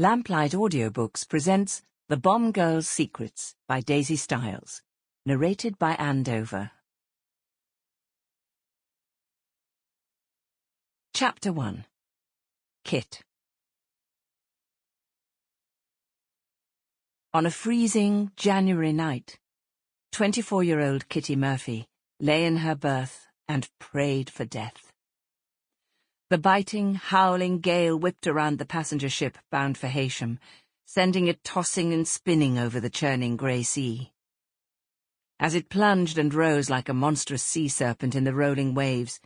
Lamplight Audiobooks presents The Bomb Girl's Secrets by Daisy Stiles, narrated by Anne Dover. Chapter 1. Kit. On a freezing January night, 24-year-old Kitty Murphy lay in her berth and prayed for death. The biting, howling gale whipped around the passenger ship bound for Heysham, sending it tossing and spinning over the churning grey sea. As it plunged and rose like a monstrous sea serpent in the rolling waves,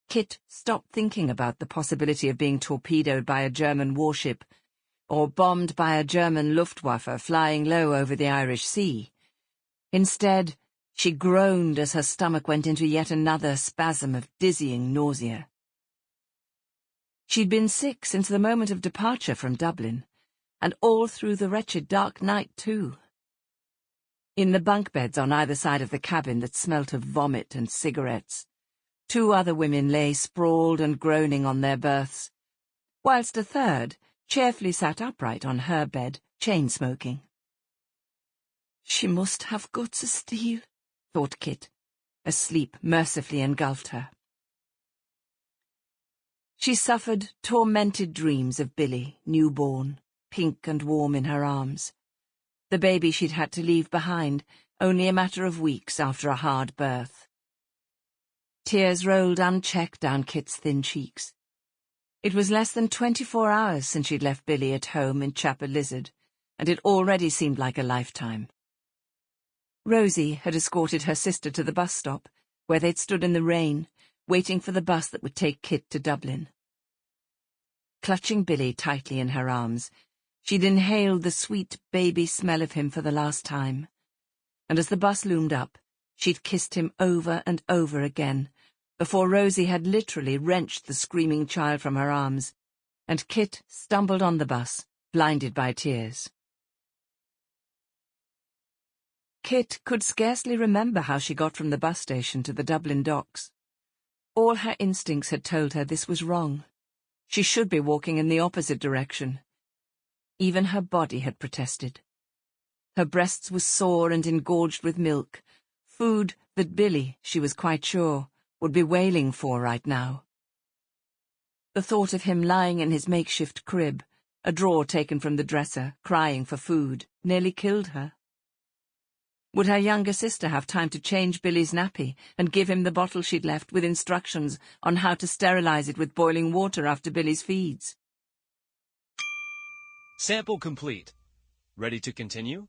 Kit stopped thinking about the possibility of being torpedoed by a German warship or bombed by a German Luftwaffe flying low over the Irish Sea. Instead, she groaned as her stomach went into yet another spasm of dizzying nausea. She'd been sick since the moment of departure from Dublin, and all through the wretched dark night too. In the bunk beds on either side of the cabin that smelt of vomit and cigarettes, 2 other women lay sprawled and groaning on their berths, whilst a third cheerfully sat upright on her bed, chain-smoking. She must have guts of steel, thought Kit, as sleep mercifully engulfed her. She suffered tormented dreams of Billy, newborn, pink and warm in her arms, the baby she'd had to leave behind only a matter of weeks after a hard birth. Tears rolled unchecked down Kit's thin cheeks. It was less than 24 hours since she'd left Billy at home in Chapel Lizard, and it already seemed like a lifetime. Rosie had escorted her sister to the bus stop, where they'd stood in the rain, waiting for the bus that would take Kit to Dublin. Clutching Billy tightly in her arms, she'd inhaled the sweet baby smell of him for the last time, and as the bus loomed up, she'd kissed him over and over again, before Rosie had literally wrenched the screaming child from her arms, and Kit stumbled on the bus, blinded by tears. Kit could scarcely remember how she got from the bus station to the Dublin docks. All her instincts had told her this was wrong. She should be walking in the opposite direction. Even her body had protested. Her breasts were sore and engorged with milk, food that Billy, she was quite sure, would be wailing for right now. The thought of him lying in his makeshift crib, a drawer taken from the dresser, crying for food, nearly killed her. Would her younger sister have time to change Billy's nappy and give him the bottle she'd left with instructions on how to sterilize it with boiling water after Billy's feeds? Sample complete. Ready to continue?